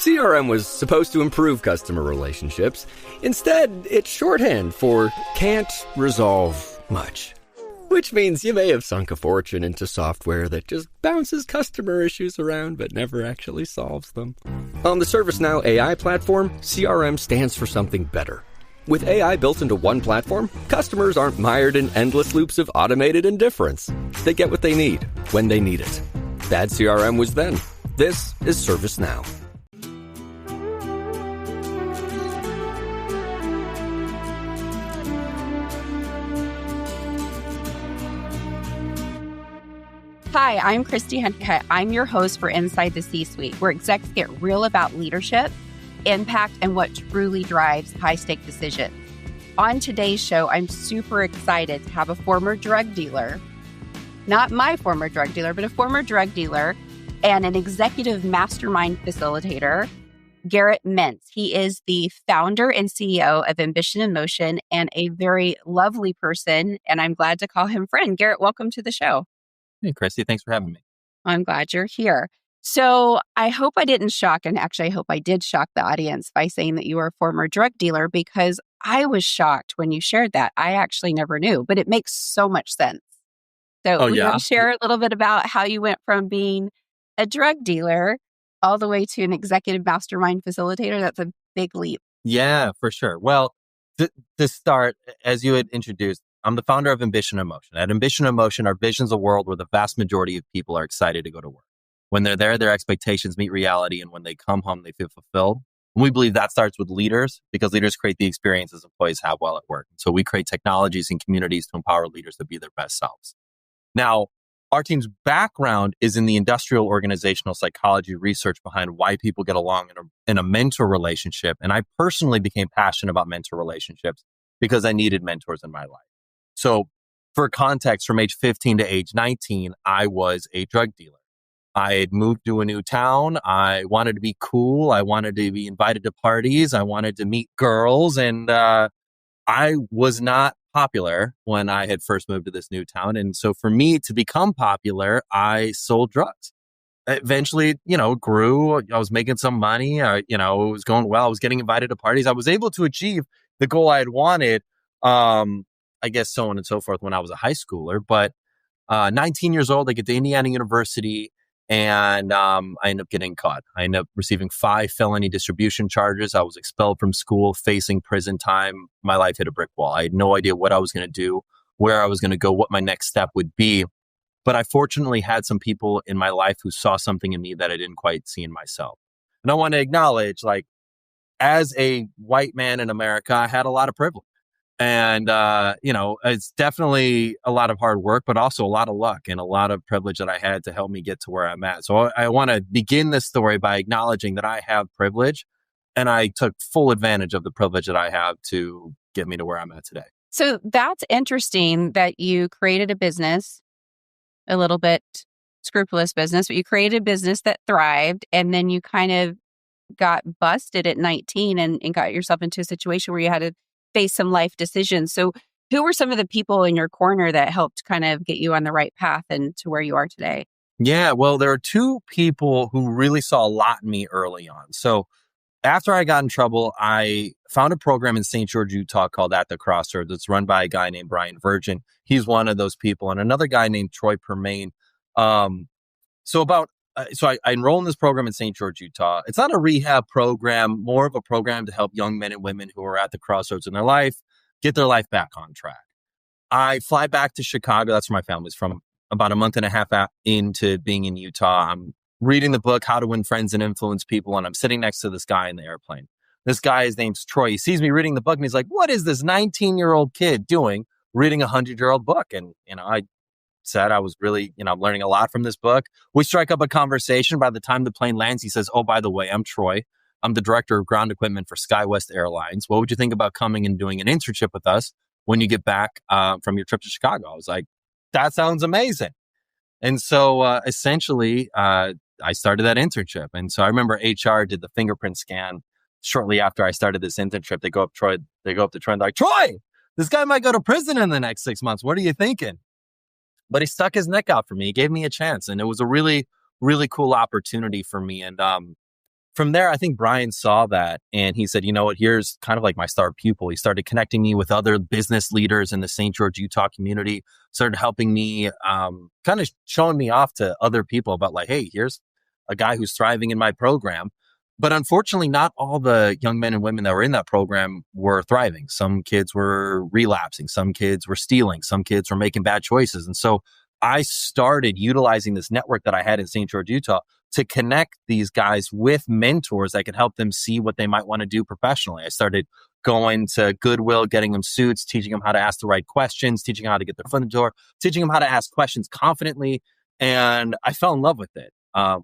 CRM was supposed to improve customer relationships. Instead, it's shorthand for can't resolve much. Which means you may have sunk a fortune into software that just bounces customer issues around but never actually solves them. On the ServiceNow AI platform, CRM stands for something better. With AI built into one platform, customers aren't mired in endless loops of automated indifference. They get what they need, when they need it. Bad CRM was then. This is ServiceNow. Hi, I'm Christy Honeycutt. I'm your host for Inside the C-Suite, where execs get real about leadership, impact, and what truly drives high-stake decisions. On today's show, I'm super excited to have a former drug dealer, not my former drug dealer, but a former drug dealer and an executive mastermind facilitator, Garrett Mintz. He is the founder and CEO of Ambition in Motion and a very lovely person, and I'm glad to call him friend. Garrett, welcome to the show. Hey, Christy, thanks for having me. I'm glad you're here. So I hope I didn't shock, and actually I hope I did shock the audience by saying that you were a former drug dealer, because I was shocked when you shared that. I actually never knew, but it makes so much sense. So you want to share a little bit about how you went from being a drug dealer all the way to an executive mastermind facilitator? That's a big leap. Yeah, for sure. Well, to start, as you had introduced, I'm the founder of Ambition in Motion. At Ambition in Motion, our vision's a world where the vast majority of people are excited to go to work. When they're there, their expectations meet reality, and when they come home, they feel fulfilled. And we believe that starts with leaders, because leaders create the experiences employees have while at work. So we create technologies and communities to empower leaders to be their best selves. Now, our team's background is in the industrial organizational psychology research behind why people get along in a mentor relationship. And I personally became passionate about mentor relationships because I needed mentors in my life. So for context, from age 15 to age 19, I was a drug dealer. I had moved to a new town. I wanted to be cool. I wanted to be invited to parties. I wanted to meet girls. And I was not popular when I had first moved to this new town. And so for me to become popular, I sold drugs. Eventually, grew. I was making some money. It was going well. I was getting invited to parties. I was able to achieve the goal I had wanted. I guess so on and so forth when I was a high schooler. But 19 years old, I get to Indiana University, and I end up getting caught. I end up receiving 5 felony distribution charges. I was expelled from school, facing prison time. My life hit a brick wall. I had no idea what I was going to do, where I was going to go, what my next step would be. But I fortunately had some people in my life who saw something in me that I didn't quite see in myself. And I want to acknowledge, as a white man in America, I had a lot of privilege. And, it's definitely a lot of hard work, but also a lot of luck and a lot of privilege that I had to help me get to where I'm at. So I want to begin this story by acknowledging that I have privilege, and I took full advantage of the privilege that I have to get me to where I'm at today. So that's interesting that you created a business, a little bit scrupulous business, but you created a business that thrived, and then you kind of got busted at 19 and got yourself into a situation where you had to face some life decisions. So who were some of the people in your corner that helped kind of get you on the right path and to where you are today? Yeah, well, there are 2 people who really saw a lot in me early on. So after I got in trouble, I found a program in St. George, Utah called At the Crossroads. It's run by a guy named Brian Virgin. He's one of those people, and another guy named Troy Permain. So I enrolled in this program in St. George, Utah. It's not a rehab program, more of a program to help young men and women who are at the crossroads in their life get their life back on track. I fly back to Chicago. That's where my family's from. About a month and a half into being in Utah, I'm reading the book, How to Win Friends and Influence People, and I'm sitting next to this guy in the airplane. This guy, his name's Troy. He sees me reading the book, and he's like, what is this 19-year-old kid doing reading a 100-year-old book? And, I said I was really, learning a lot from this book. We strike up a conversation. By the time the plane lands, he says, oh, by the way, I'm Troy. I'm the director of ground equipment for SkyWest Airlines. What would you think about coming and doing an internship with us when you get back from your trip to Chicago? I was like, that sounds amazing. And so essentially, I started that internship. And so I remember HR did the fingerprint scan shortly after I started this internship. They go up to Troy and they're like, Troy, this guy might go to prison in the next 6 months. What are you thinking? But he stuck his neck out for me. He gave me a chance. And it was a really, really cool opportunity for me. And from there, I think Brian saw that and he said, you know what, here's kind of like my star pupil. He started connecting me with other business leaders in the St. George, Utah community, started helping me, kind of showing me off to other people about like, hey, here's a guy who's thriving in my program. But unfortunately, not all the young men and women that were in that program were thriving. Some kids were relapsing. Some kids were stealing. Some kids were making bad choices. And so I started utilizing this network that I had in St. George, Utah, to connect these guys with mentors that could help them see what they might want to do professionally. I started going to Goodwill, getting them suits, teaching them how to ask the right questions, teaching them how to get their foot in the door, teaching them how to ask questions confidently. And I fell in love with it.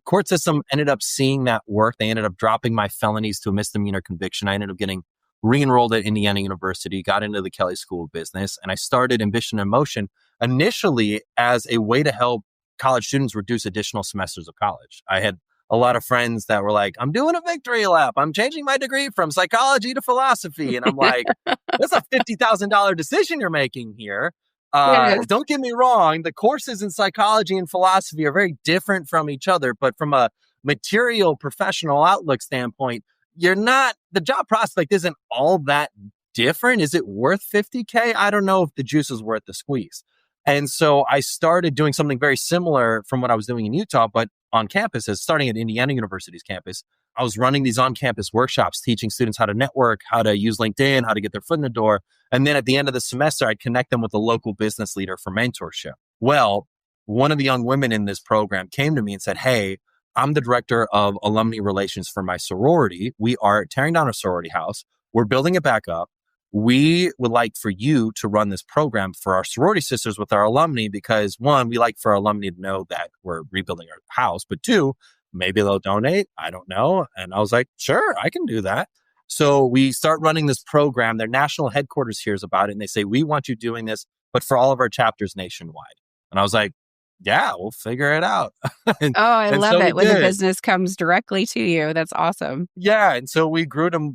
Court system ended up seeing that work. They ended up dropping my felonies to a misdemeanor conviction. I ended up getting re-enrolled at Indiana University, got into the Kelley School of Business, and I started Ambition in Motion initially as a way to help college students reduce additional semesters of college. I had a lot of friends that were like, I'm doing a victory lap. I'm changing my degree from psychology to philosophy. And I'm like, that's a $50,000 decision you're making here. Yes. Don't get me wrong. The courses in psychology and philosophy are very different from each other, but from a material professional outlook standpoint, the job prospect isn't all that different. Is it worth $50K? I don't know if the juice is worth the squeeze. And so I started doing something very similar from what I was doing in Utah, but on campus, starting at Indiana University's campus. I was running these on-campus workshops, teaching students how to network, how to use LinkedIn, how to get their foot in the door. And then at the end of the semester, I'd connect them with a local business leader for mentorship. Well, one of the young women in this program came to me and said, hey, I'm the director of alumni relations for my sorority. We are tearing down a sorority house. We're building it back up. We would like for you to run this program for our sorority sisters with our alumni because one, we like for our alumni to know that we're rebuilding our house, but two, maybe they'll donate. I don't know. And I was like, sure, I can do that. So we start running this program. Their national headquarters hears about it and they say, we want you doing this, but for all of our chapters nationwide. And I was like, yeah, we'll figure it out. I love it when the business comes directly to you. That's awesome. Yeah. And so we grew to,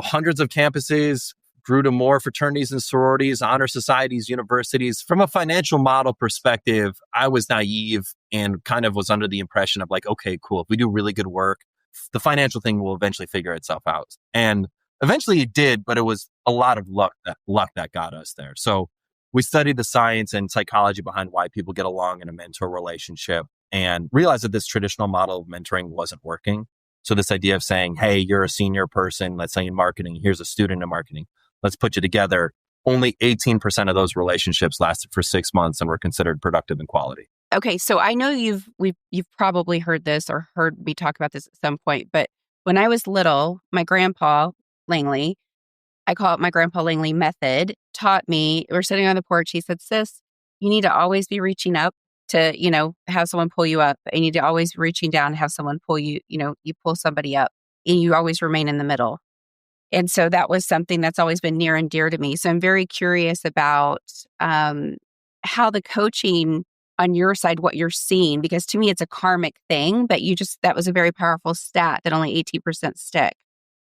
hundreds of campuses, grew to more fraternities and sororities, honor societies, universities. From a financial model perspective, I was naive and kind of was under the impression of like, okay, cool. If we do really good work, the financial thing will eventually figure itself out. And eventually it did, but it was a lot of luck that got us there. So we studied the science and psychology behind why people get along in a mentor relationship and realized that this traditional model of mentoring wasn't working. So this idea of saying, hey, you're a senior person, let's say in marketing, here's a student in marketing. Let's put you together. Only 18% of those relationships lasted for 6 months and were considered productive and quality. Okay, so I know you've probably heard this or heard me talk about this at some point, but when I was little, my grandpa Langley, I call it my grandpa Langley method, taught me, we're sitting on the porch, he said, sis, you need to always be reaching up to, have someone pull you up. And you need to always be reaching down and have someone pull you, you pull somebody up and you always remain in the middle. And so that was something that's always been near and dear to me. So I'm very curious about how the coaching on your side, what you're seeing, because to me, it's a karmic thing, but that was a very powerful stat that only 18% stick.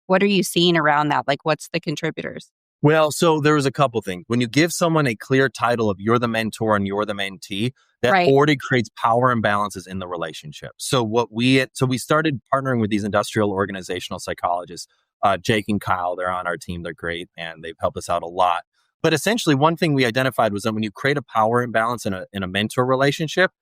What are you seeing around that? Like, what's the contributors? Well, so there was a couple things. When you give someone a clear title of you're the mentor and you're the mentee, that Right. already creates power imbalances in the relationship. So we started partnering with these industrial organizational psychologists, Jake and Kyle. They're on our team. They're great. And they've helped us out a lot. But essentially, one thing we identified was that when you create a power imbalance in a mentor relationship,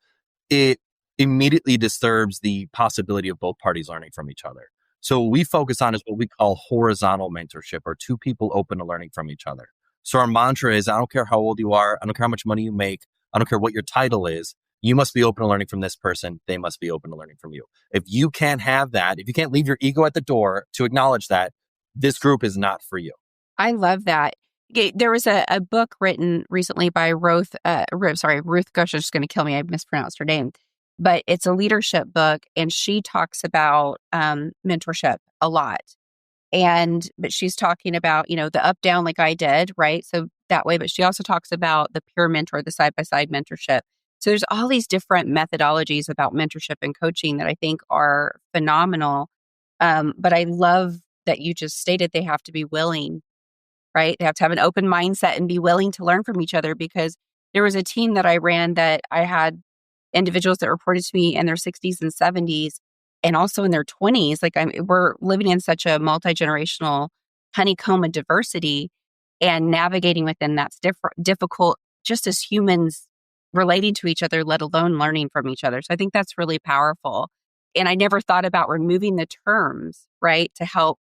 it immediately disturbs the possibility of both parties learning from each other. So what we focus on is what we call horizontal mentorship, or two people open to learning from each other. So our mantra is, I don't care how old you are. I don't care how much money you make. I don't care what your title is. You must be open to learning from this person. They must be open to learning from you. If you can't have that, if you can't leave your ego at the door to acknowledge that, this group is not for you. I love that. There was a book written recently by Ruth Gosh, is going to kill me. I mispronounced her name. But it's a leadership book, and she talks about mentorship a lot. But she's talking about, the up down like I did, right? So that way, but she also talks about the peer mentor, the side-by-side mentorship. So there's all these different methodologies about mentorship and coaching that I think are phenomenal. But I love that you just stated they have to be willing, right? They have to have an open mindset and be willing to learn from each other, because there was a team that I ran that I had individuals that reported to me in their 60s and 70s, and also in their 20s. Like we're living in such a multi-generational honeycomb of diversity, and navigating within that's difficult just as humans relating to each other, let alone learning from each other. So I think that's really powerful. And I never thought about removing the terms, right, to help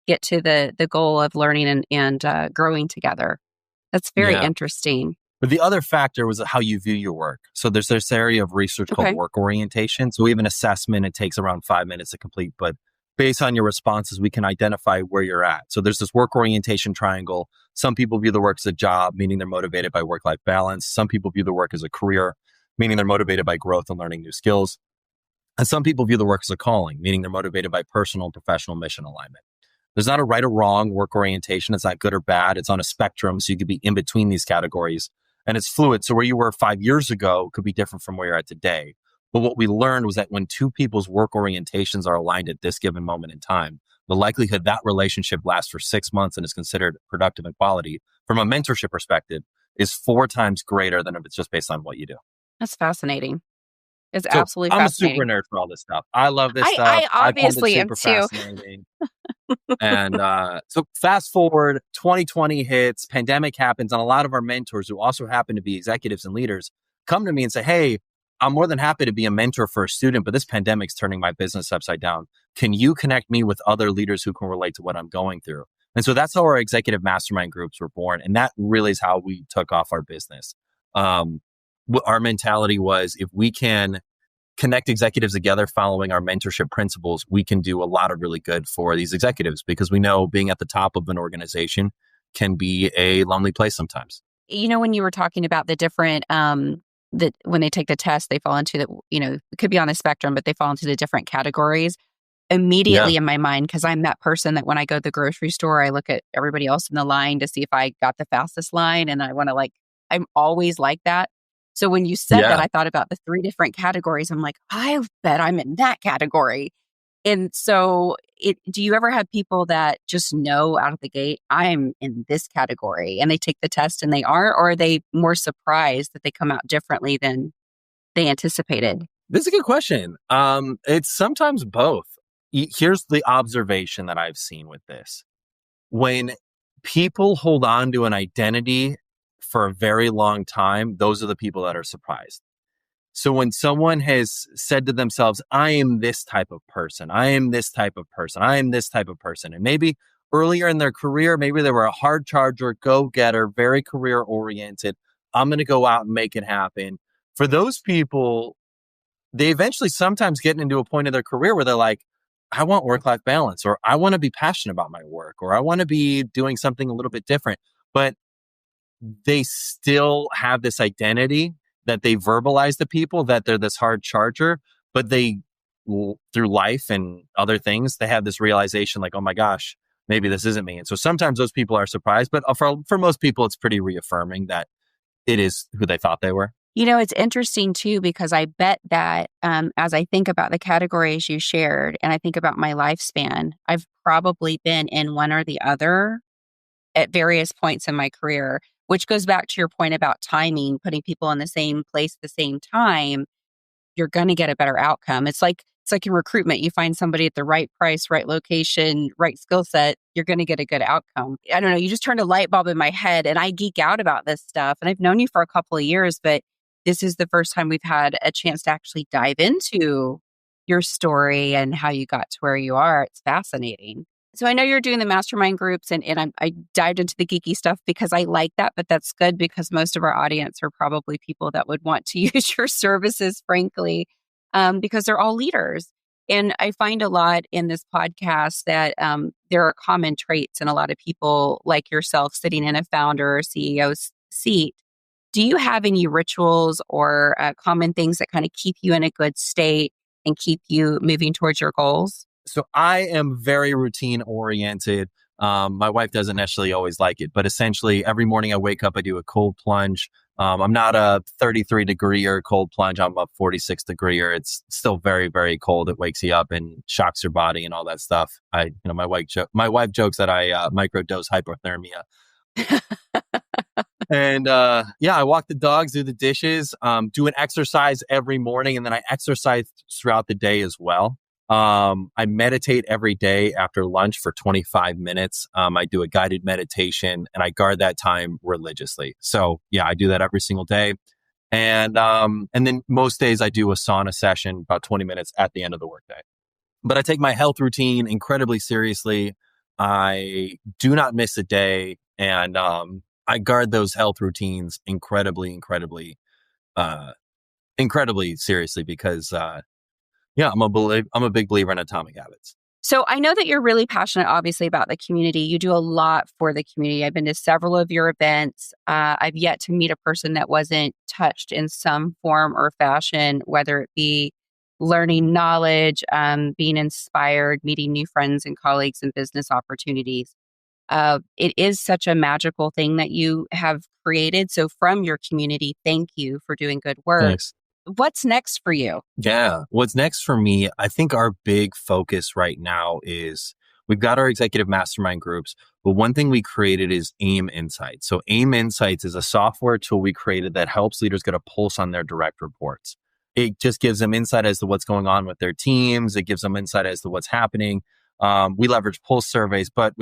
get to the goal of learning and growing together. That's very interesting. But the other factor was how you view your work. So there's this area of research called work orientation. So we have an assessment. It takes around 5 minutes to complete. But based on your responses, we can identify where you're at. So there's this work orientation triangle. Some people view the work as a job, meaning they're motivated by work-life balance. Some people view the work as a career, meaning they're motivated by growth and learning new skills. And some people view the work as a calling, meaning they're motivated by personal and professional mission alignment. There's not a right or wrong work orientation. It's not good or bad. It's on a spectrum. So you could be in between these categories. And it's fluid. So where you were 5 years ago could be different from where you're at today. But what we learned was that when two people's work orientations are aligned at this given moment in time, the likelihood that relationship lasts for 6 months and is considered productive and quality from a mentorship perspective is 4 times greater than if it's just based on what you do. That's fascinating. It's absolutely fascinating. I'm a super nerd for all this stuff. I love this stuff. I obviously am too. Fascinating. And so fast forward, 2020 hits, pandemic happens, and a lot of our mentors who also happen to be executives and leaders come to me and say, hey, I'm more than happy to be a mentor for a student, but this pandemic's turning my business upside down. Can you connect me with other leaders who can relate to what I'm going through? And so that's how our executive mastermind groups were born. And that really is how we took off our business. Our mentality was, if we can connect executives together following our mentorship principles, we can do a lot of really good for these executives, because we know being at the top of an organization can be a lonely place sometimes. You know, when you were talking about the different, that when they take the test, they fall into it could be on a spectrum, but they fall into the different categories immediately in my mind, because I'm that person that when I go to the grocery store, I look at everybody else in the line to see if I got the fastest line. And I want to I'm always like that. So when you said that, I thought about the 3 different categories. I'm like, I bet I'm in that category. And so do you ever have people that just know out of the gate, I'm in this category, and they take the test and they are, or are they more surprised that they come out differently than they anticipated? This is a good question. It's sometimes both. Here's the observation that I've seen with this. When people hold on to an identity for a very long time, those are the people that are surprised. So when someone has said to themselves, I am this type of person, I am this type of person, I am this type of person, and maybe earlier in their career, maybe they were a hard charger, go-getter, very career-oriented, I'm going to go out and make it happen. For those people, they eventually sometimes get into a point of their career where they're like, I want work-life balance, or I want to be passionate about my work, or I want to be doing something a little bit different. But they still have this identity that they verbalize to people that they're this hard charger, but they, through life and other things, they have this realization like, oh my gosh, maybe this isn't me. And so sometimes those people are surprised, but for most people, it's pretty reaffirming that it is who they thought they were. You know, it's interesting too, because I bet that as I think about the categories you shared and I think about my lifespan, I've probably been in one or the other at various points in my career, which goes back to your point about timing, putting people in the same place at the same time. You're going to get a better outcome. It's like in recruitment. You find somebody at the right price, right location, right skill set, you're going to get a good outcome. I don't know. You just turned a light bulb in my head, and I geek out about this stuff. And I've known you for a couple of years, but this is the first time we've had a chance to actually dive into your story and how you got to where you are. It's fascinating. So I know you're doing the mastermind groups, and I dived into the geeky stuff because I like that, but that's good because most of our audience are probably people that would want to use your services, frankly, because they're all leaders. And I find a lot in this podcast that there are common traits in a lot of people like yourself sitting in a founder or CEO seat. Do you have any rituals or common things that kind of keep you in a good state and keep you moving towards your goals? So I am very routine oriented. My wife doesn't necessarily always like it, but essentially every morning I wake up, I do a cold plunge. I'm not a 33-degree cold plunge. I'm a 46-degree. It's still very, very cold. It wakes you up and shocks your body and all that stuff. My wife jokes that I microdose hypothermia. And I walk the dogs, do the dishes, do an exercise every morning, and then I exercise throughout the day as well. I meditate every day after lunch for 25 minutes. I do a guided meditation and I guard that time religiously. So yeah, I do that every single day. And then most days I do a sauna session, about 20 minutes at the end of the workday. But I take my health routine incredibly seriously. I do not miss a day. And I guard those health routines incredibly seriously because I'm a big believer in atomic habits. So I know that you're really passionate, obviously, about the community. You do a lot for the community. I've been to several of your events. I've yet to meet a person that wasn't touched in some form or fashion, whether it be learning knowledge, being inspired, meeting new friends and colleagues and business opportunities. It is such a magical thing that you have created. So from your community, thank you for doing good work. Thanks. What's next for you? Yeah. What's next for me? I think our big focus right now is we've got our executive mastermind groups, but one thing we created is AIM Insights. So AIM Insights is a software tool we created that helps leaders get a pulse on their direct reports. It just gives them insight as to what's going on with their teams. It gives them insight as to what's happening. We leverage pulse surveys, but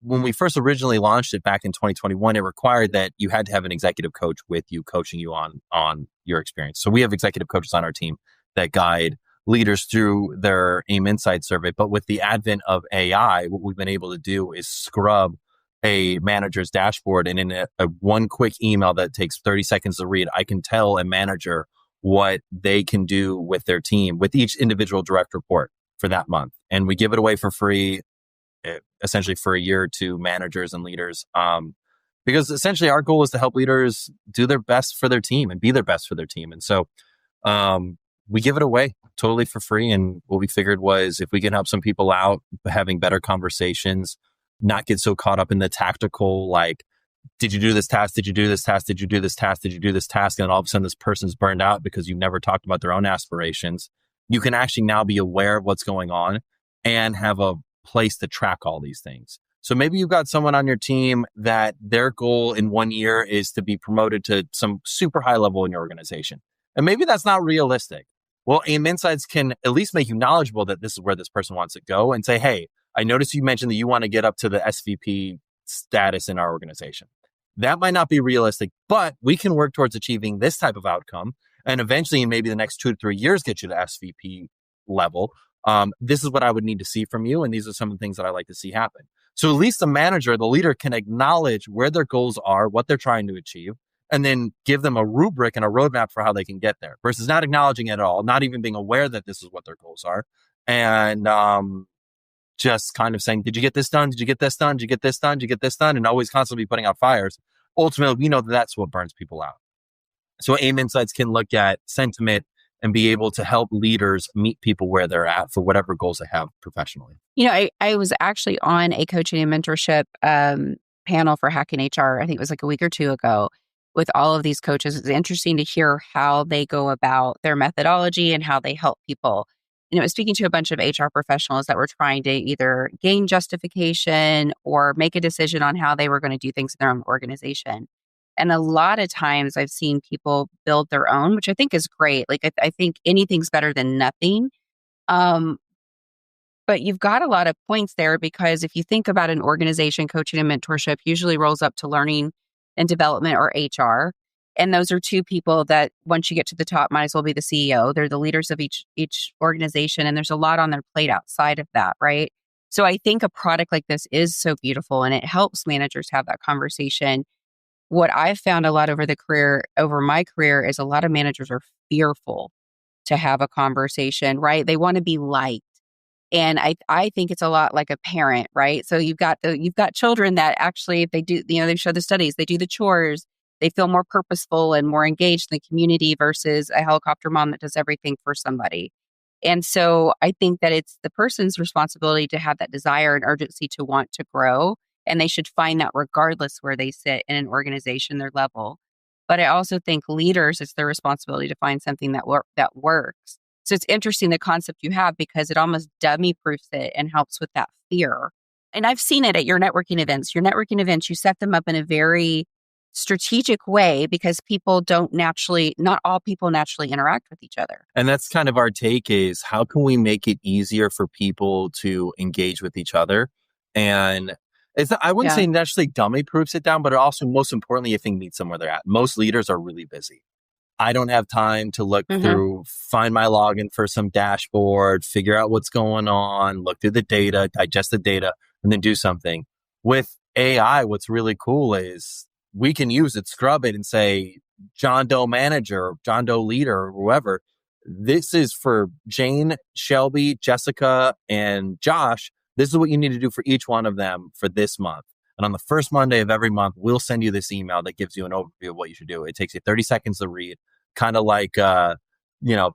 when we first originally launched it back in 2021, it required that you had to have an executive coach with you, coaching you on your experience. So we have executive coaches on our team that guide leaders through their AIM Insight survey. But with the advent of AI, what we've been able to do is scrub a manager's dashboard. And in a one quick email that takes 30 seconds to read, I can tell a manager what they can do with their team, with each individual direct report for that month. And we give it away for free, essentially for a year to managers and leaders. Because essentially our goal is to help leaders do their best for their team and be their best for their team. And so we give it away totally for free. And what we figured was if we can help some people out having better conversations, not get so caught up in the tactical, like, did you do this task? Did you do this task? Did you do this task? Did you do this task? And all of a sudden this person's burned out because you've never talked about their own aspirations. You can actually now be aware of what's going on and have a place to track all these things. So maybe you've got someone on your team that their goal in 1 year is to be promoted to some super high level in your organization. And maybe that's not realistic. Well, AIM Insights can at least make you knowledgeable that this is where this person wants to go and say, hey, I noticed you mentioned that you want to get up to the SVP status in our organization. That might not be realistic, but we can work towards achieving this type of outcome. And eventually, in maybe the next 2 to 3 years, get you to SVP level. This is what I would need to see from you. And these are some of the things that I like to see happen. So at least the manager, the leader can acknowledge where their goals are, what they're trying to achieve, and then give them a rubric and a roadmap for how they can get there versus not acknowledging it at all, not even being aware that this is what their goals are. And just kind of saying, did you get this done? Did you get this done? Did you get this done? Did you get this done? And always constantly putting out fires. Ultimately, we know that that's what burns people out. So AIM Insights can look at sentiment and be able to help leaders meet people where they're at for whatever goals they have professionally. You know, I was actually on a coaching and mentorship panel for Hacking HR. I think it was like a week or two ago with all of these coaches. It's interesting to hear how they go about their methodology and how they help people. And it was speaking to a bunch of HR professionals that were trying to either gain justification or make a decision on how they were going to do things in their own organization. And a lot of times I've seen people build their own, which I think is great. Like, I think anything's better than nothing. But you've got a lot of points there because if you think about an organization, coaching and mentorship usually rolls up to learning and development or HR. And those are two people that once you get to the top might as well be the CEO. They're the leaders of each organization. And there's a lot on their plate outside of that, right? So I think a product like this is so beautiful and it helps managers have that conversation. What I've found a lot over my career is a lot of managers are fearful to have a conversation, right? They want to be liked. And I think it's a lot like a parent, right? So you've got children that actually, if they do, they've showed the studies, they do the chores, they feel more purposeful and more engaged in the community versus a helicopter mom that does everything for somebody. And so I think that it's the person's responsibility to have that desire and urgency to want to grow. And they should find that regardless where they sit in an organization, their level. But I also think leaders, it's their responsibility to find something that works. So it's interesting the concept you have because it almost dummy proofs it and helps with that fear. And I've seen it at your networking events. Your networking events, you set them up in a very strategic way because not all people naturally interact with each other. And that's kind of our take is how can we make it easier for people to engage with each other? And I wouldn't say necessarily dummy proofs it down, but it also most importantly, I think meets them where they're at. Most leaders are really busy. I don't have time to look through, find my login for some dashboard, figure out what's going on, look through the data, digest the data, and then do something. With AI, what's really cool is we can use it, scrub it, and say, John Doe manager, John Doe leader, or whoever, this is for Jane, Shelby, Jessica, and Josh. This is what you need to do for each one of them for this month. And on the first Monday of every month, we'll send you this email that gives you an overview of what you should do. It takes you 30 seconds to read, kind of like,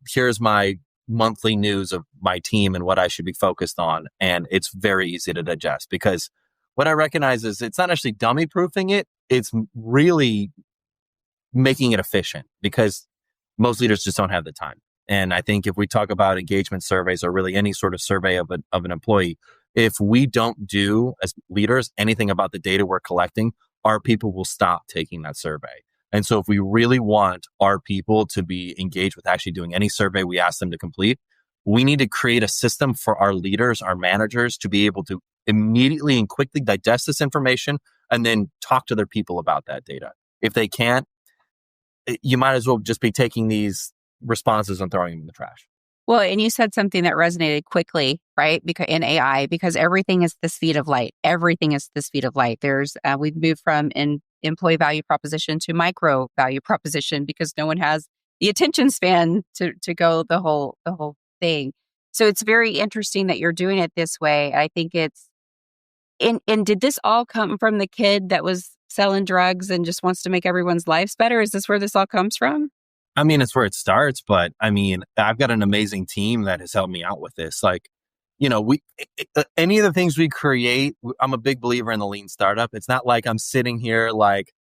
here's my monthly news of my team and what I should be focused on. And it's very easy to digest because what I recognize is it's not actually dummy proofing it. It's really making it efficient because most leaders just don't have the time. And I think if we talk about engagement surveys or really any sort of survey of an employee, if we don't do as leaders anything about the data we're collecting, our people will stop taking that survey. And so if we really want our people to be engaged with actually doing any survey we ask them to complete, we need to create a system for our leaders, our managers to be able to immediately and quickly digest this information and then talk to their people about that data. If they can't, you might as well just be taking these responses and throwing them in the trash. Well, and you said something that resonated quickly, right? Because in AI, because everything is the speed of light. Everything is the speed of light. We've moved from an employee value proposition to micro value proposition because no one has the attention span to go the whole thing. So it's very interesting that you're doing it this way. I think and did this all come from the kid that was selling drugs and just wants to make everyone's lives better? Is this where this all comes from? I mean, it's where it starts, but I mean, I've got an amazing team that has helped me out with this. Like, any of the things we create, I'm a big believer in the lean startup. It's not like I'm sitting here like,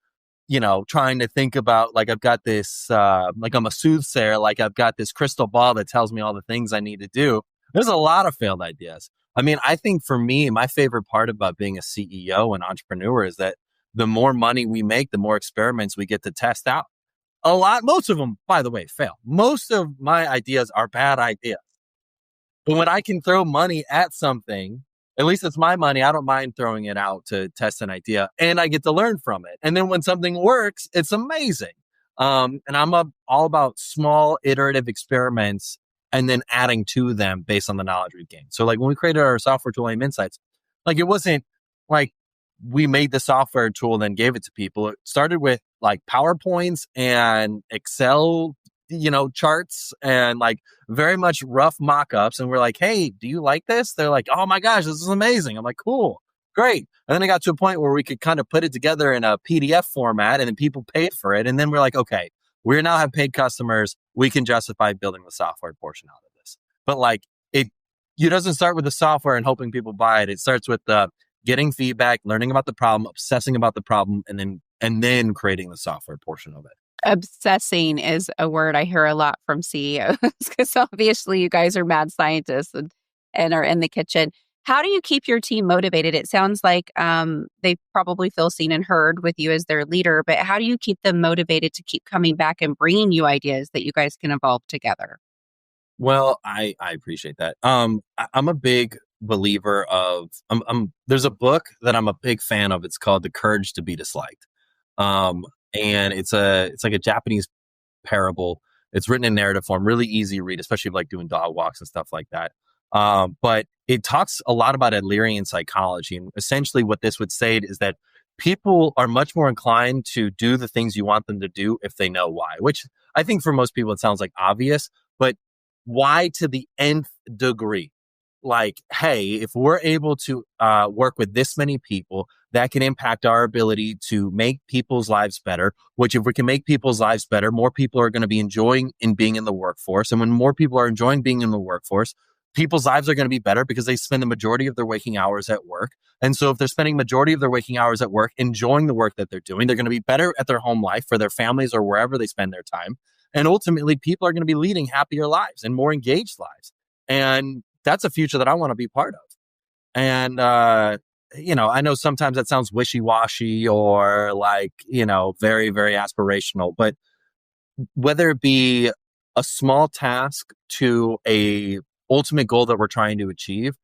trying to think about like, I've got this, like I'm a soothsayer, like I've got this crystal ball that tells me all the things I need to do. There's a lot of failed ideas. I mean, I think for me, my favorite part about being a CEO and entrepreneur is that the more money we make, the more experiments we get to test out. Most of them, by the way, fail. Most of my ideas are bad ideas. But when I can throw money at something, at least it's my money, I don't mind throwing it out to test an idea and I get to learn from it. And then when something works, it's amazing. And I'm all about small iterative experiments and then adding to them based on the knowledge we've gained. So like when we created our software tool, Aim Insights, like it wasn't like we made the software tool and then gave it to people. It started with like PowerPoints and Excel, charts and like very much rough mock-ups. And we're like, hey, do you like this? They're like, oh my gosh, this is amazing. I'm like, cool, great. And then it got to a point where we could kind of put it together in a PDF format and then people paid for it. And then we're like, okay, we now have paid customers. We can justify building the software portion out of this. But like it doesn't start with the software and hoping people buy it. It starts with getting feedback, learning about the problem, obsessing about the problem, and then creating the software portion of it. Obsessing is a word I hear a lot from CEOs because obviously you guys are mad scientists and are in the kitchen. How do you keep your team motivated? It sounds like they probably feel seen and heard with you as their leader, but how do you keep them motivated to keep coming back and bringing you ideas that you guys can evolve together? Well, I appreciate that. I'm a big believer of, there's a book that I'm a big fan of. It's called The Courage to Be Disliked. And it's like a Japanese parable. It's written in narrative form, really easy to read, especially like doing dog walks and stuff like that. But it talks a lot about Adlerian psychology. And essentially what this would say is that people are much more inclined to do the things you want them to do if they know why, which I think for most people, it sounds like obvious, but why to the nth degree? Like, hey, if we're able to work with this many people, that can impact our ability to make people's lives better, which if we can make people's lives better, more people are going to be enjoying in being in the workforce. And when more people are enjoying being in the workforce, people's lives are going to be better because they spend the majority of their waking hours at work. And so if they're spending majority of their waking hours at work, enjoying the work that they're doing, they're going to be better at their home life for their families or wherever they spend their time. And ultimately, people are going to be leading happier lives and more engaged lives. And that's a future that I want to be part of. And I know sometimes that sounds wishy-washy or like, very, very aspirational, but whether it be a small task to a ultimate goal that we're trying to achieve,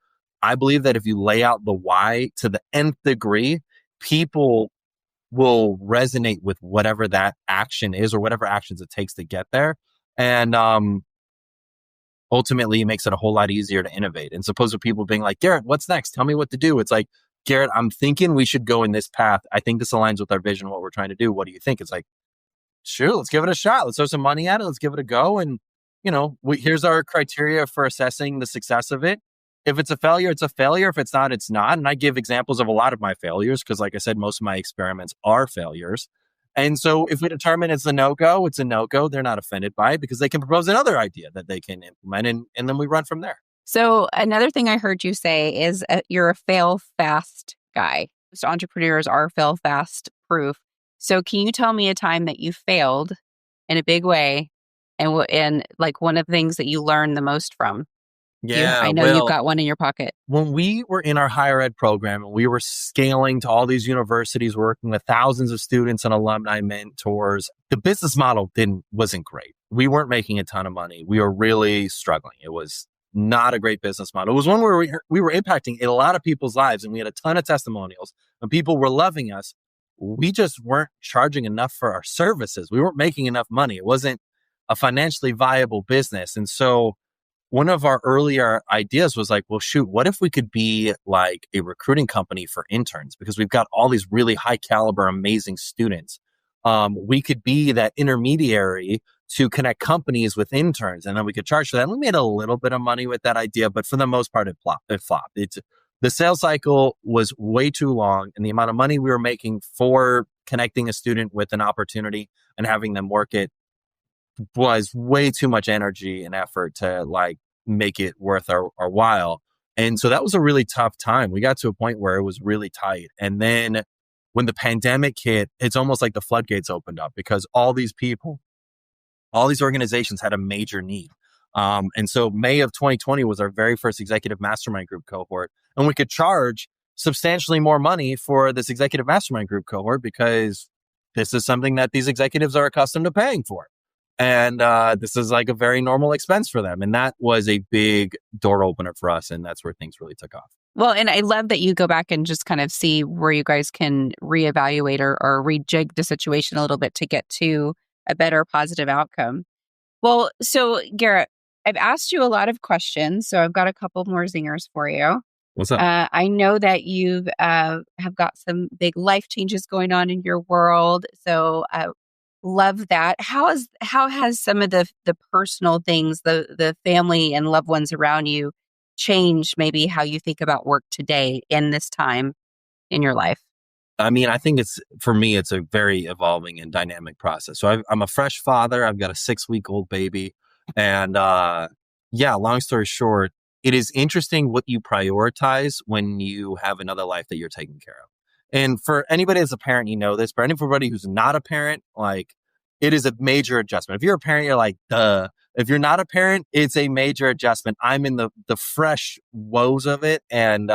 I believe that if you lay out the why to the nth degree, people will resonate with whatever that action is or whatever actions it takes to get there. And ultimately, it makes it a whole lot easier to innovate. And suppose with people being like, Garrett, what's next? Tell me what to do. It's like, Garrett, I'm thinking we should go in this path. I think this aligns with our vision, what we're trying to do. What do you think? It's like, sure, let's give it a shot. Let's throw some money at it. Let's give it a go. And, here's our criteria for assessing the success of it. If it's a failure, it's a failure. If it's not, it's not. And I give examples of a lot of my failures because, like I said, most of my experiments are failures. And so if we determine it's a no-go, it's a no-go. They're not offended by it because they can propose another idea that they can implement, and then we run from there. So another thing I heard you say is you're a fail fast guy. So entrepreneurs are fail fast proof. So can you tell me a time that you failed in a big way and like one of the things that you learned the most from? Yeah, I know you've got one in your pocket. When we were in our higher ed program and we were scaling to all these universities, working with thousands of students and alumni mentors, the business model wasn't great. We weren't making a ton of money. We were really struggling. It was not a great business model. It was one where we were impacting a lot of people's lives and we had a ton of testimonials and people were loving us. We just weren't charging enough for our services. We weren't making enough money. It wasn't a financially viable business. And so one of our earlier ideas was like, well, shoot, what if we could be like a recruiting company for interns? Because we've got all these really high caliber, amazing students. We could be that intermediary to connect companies with interns, and then we could charge for that. And we made a little bit of money with that idea, but for the most part, it flopped. The sales cycle was way too long, and the amount of money we were making for connecting a student with an opportunity and having them work it was way too much energy and effort to like make it worth our while. And so that was a really tough time. We got to a point where it was really tight. And then when the pandemic hit, it's almost like the floodgates opened up because all these people, all these organizations had a major need. And so May of 2020 was our very first executive mastermind group cohort. And we could charge substantially more money for this executive mastermind group cohort because this is something that these executives are accustomed to paying for. And this is like a very normal expense for them. And that was a big door opener for us. And that's where things really took off. Well, and I love that you go back and just kind of see where you guys can reevaluate or rejig the situation a little bit to get to a better positive outcome. Well, so Garrett, I've asked you a lot of questions, so I've got a couple more zingers for you. What's up? I know that you have got some big life changes going on in your world, so love that. How has some of the personal things, the family and loved ones around you changed maybe how you think about work today in this time in your life? I mean, I think for me, it's a very evolving and dynamic process. So I'm a fresh father. I've got a 6-week-old baby. And long story short, it is interesting what you prioritize when you have another life that you're taking care of. And for anybody that's a parent, you know this, but anybody who's not a parent, like it is a major adjustment. If you're a parent, you're like, duh. If you're not a parent, it's a major adjustment. I'm in the fresh woes of it. And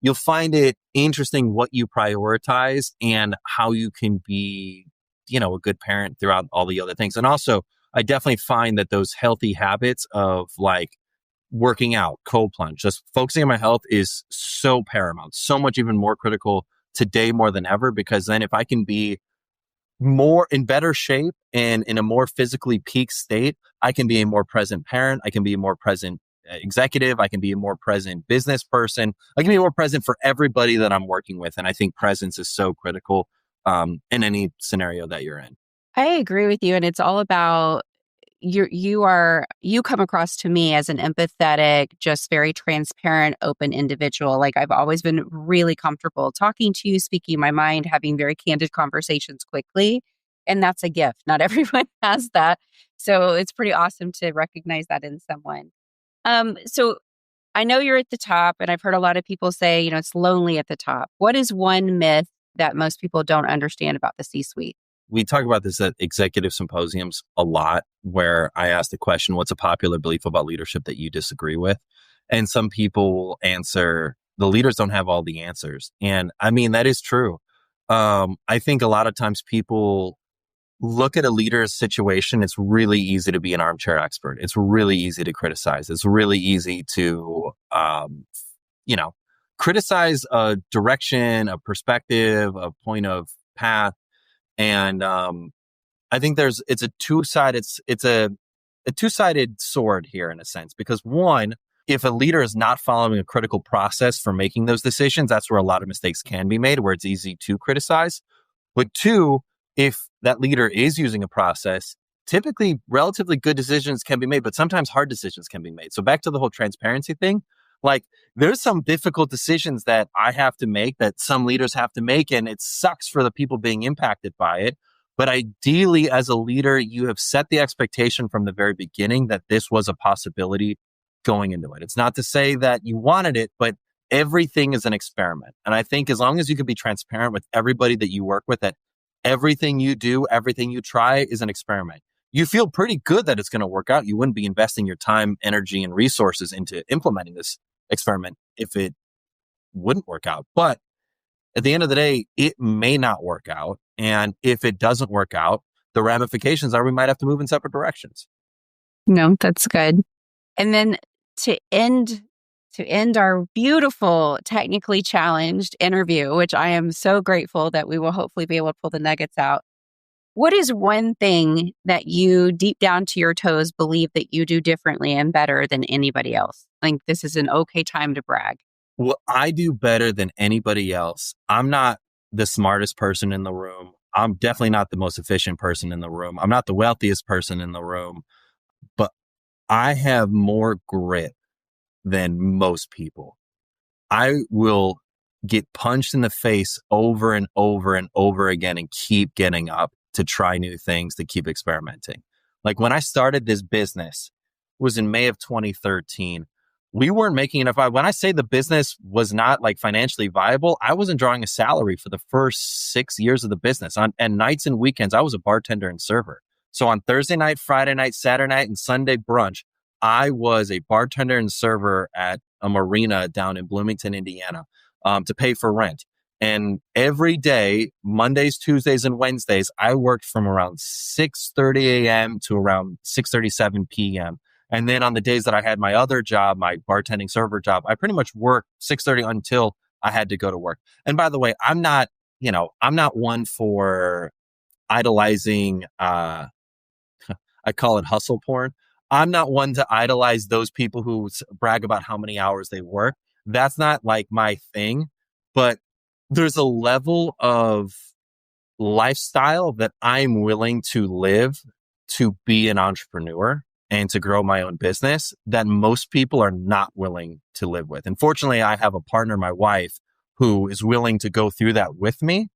you'll find it interesting what you prioritize and how you can be, a good parent throughout all the other things. And also, I definitely find that those healthy habits of like working out, cold plunge, just focusing on my health is so paramount, so much even more critical today more than ever, because then if I can be more in better shape and in a more physically peak state, I can be a more present parent. I can be a more present executive. I can be a more present business person. I can be more present for everybody that I'm working with. And I think presence is so critical in any scenario that you're in. I agree with you. And it's all about you come across to me as an empathetic, just very transparent, open individual. Like I've always been really comfortable talking to you, speaking my mind, having very candid conversations quickly. And that's a gift. Not everyone has that. So it's pretty awesome to recognize that in someone. So I know you're at the top, and I've heard a lot of people say, it's lonely at the top. What is one myth that most people don't understand about the C-suite? We talk about this at executive symposiums a lot, where I ask the question, what's a popular belief about leadership that you disagree with? And some people will answer, the leaders don't have all the answers. And I mean, that is true. I think a lot of times people look at a leader's situation. It's really easy to be an armchair expert. It's really easy to criticize. It's really easy to, criticize a direction, a perspective, a point of path. And I think it's a two-sided sword here in a sense, because one, if a leader is not following a critical process for making those decisions, that's where a lot of mistakes can be made, where it's easy to criticize. But two, if that leader is using a process, typically relatively good decisions can be made, but sometimes hard decisions can be made. So back to the whole transparency thing, like there's some difficult decisions that I have to make, that some leaders have to make, and it sucks for the people being impacted by it. But ideally, as a leader, you have set the expectation from the very beginning that this was a possibility going into it. It's not to say that you wanted it, but everything is an experiment. And I think as long as you can be transparent with everybody that you work with, that everything you do, everything you try is an experiment. You feel pretty good that it's going to work out. You wouldn't be investing your time, energy, and resources into implementing this experiment if it wouldn't work out. But at the end of the day, it may not work out. And if it doesn't work out, the ramifications are we might have to move in separate directions. No, that's good. And then to end our beautiful, technically challenged interview, which I am so grateful that we will hopefully be able to pull the nuggets out. What is one thing that you deep down to your toes believe that you do differently and better than anybody else? Like this is an okay time to brag. Well, I do better than anybody else. I'm not the smartest person in the room. I'm definitely not the most efficient person in the room. I'm not the wealthiest person in the room, but I have more grit than most people. I will get punched in the face over and over and over again and keep getting up to try new things, to keep experimenting. Like when I started this business, it was in May of 2013. We weren't making enough. When I say the business was not like financially viable, I wasn't drawing a salary for the first 6 years of the business. And nights and weekends, I was a bartender and server. So on Thursday night, Friday night, Saturday night, and Sunday brunch, I was a bartender and server at a marina down in Bloomington, Indiana, to pay for rent. And every day, Mondays, Tuesdays, and Wednesdays, I worked from around 6:30 a.m. to around 6:37 p.m. And then on the days that I had my other job, my bartending server job, I pretty much worked 6:30 until I had to go to work. And by the way, I'm not one for idolizing, I call it hustle porn. I'm not one to idolize those people who brag about how many hours they work. That's not like my thing, but there's a level of lifestyle that I'm willing to live to be an entrepreneur and to grow my own business that most people are not willing to live with. And fortunately, I have a partner, my wife, who is willing to go through that with me,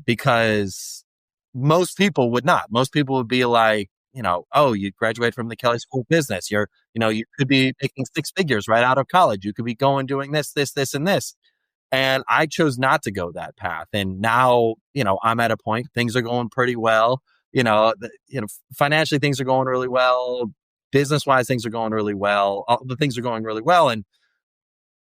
because most people would not. Most people would be like, oh, you graduated from the Kelley School of Business. You could be making six figures right out of college. You could be doing this, and this. And I chose not to go that path. And now, I'm at a point, things are going pretty well. Financially, things are going really well. Business-wise, things are going really well. All the things are going really well. And,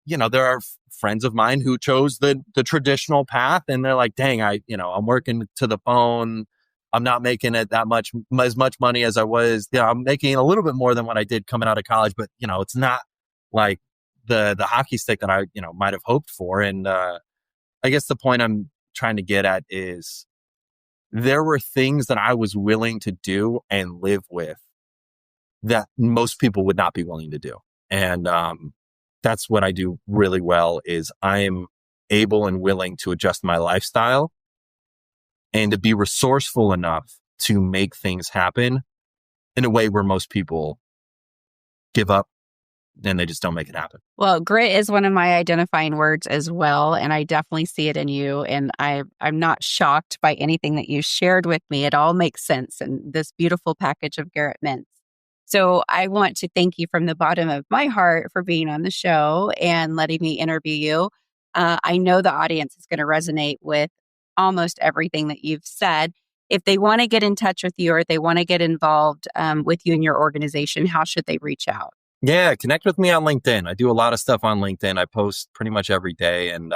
there are friends of mine who chose the traditional path, and they're like, dang, I'm working to the bone. I'm not making it as much money as I was. I'm making a little bit more than what I did coming out of college, but, it's not like the hockey stick that I, might have hoped for. And I guess the point I'm trying to get at is there were things that I was willing to do and live with that most people would not be willing to do. And that's what I do really well is I am able and willing to adjust my lifestyle and to be resourceful enough to make things happen in a way where most people give up and they just don't make it happen. Well, grit is one of my identifying words as well. And I definitely see it in you. And I'm not shocked by anything that you shared with me. It all makes sense in this beautiful package of Garrett mints. So I want to thank you from the bottom of my heart for being on the show and letting me interview you. I know the audience is going to resonate with almost everything that you've said. If they want to get in touch with you or they want to get involved with you and your organization, how should they reach out? Yeah, connect with me on LinkedIn. I do a lot of stuff on LinkedIn. I post pretty much every day. And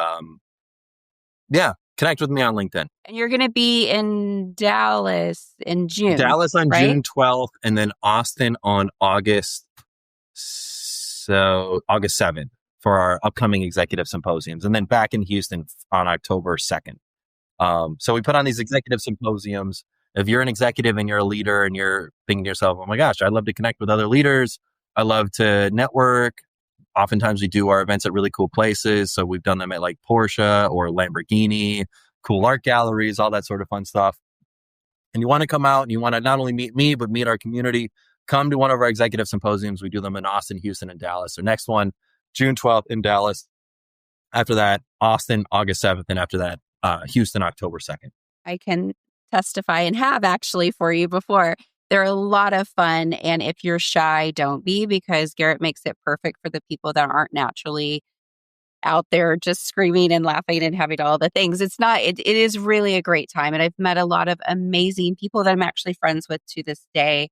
yeah, connect with me on LinkedIn. And you're going to be in Dallas in June. Dallas on right? June 12th, and then Austin on August 7th for our upcoming executive symposiums, and then back in Houston on October 2nd. So we put on these executive symposiums. If you're an executive and you're a leader and you're thinking to yourself, oh my gosh, I'd love to connect with other leaders. I love to network. Oftentimes we do our events at really cool places. So we've done them at like Porsche or Lamborghini, cool art galleries, all that sort of fun stuff. And you want to come out and you want to not only meet me, but meet our community, come to one of our executive symposiums. We do them in Austin, Houston, and Dallas. So next one, June 12th in Dallas. After that, Austin, August 7th. And after that, Houston, October 2nd. I can testify and have actually for you before. They're a lot of fun. And if you're shy, don't be, because Garrett makes it perfect for the people that aren't naturally out there just screaming and laughing and having all the things. It is really a great time. And I've met a lot of amazing people that I'm actually friends with to this day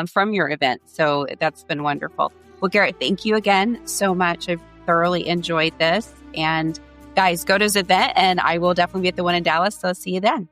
from your event. So that's been wonderful. Well, Garrett, thank you again so much. I've thoroughly enjoyed this. And guys, go to his event, and I will definitely be at the one in Dallas. So I'll see you then.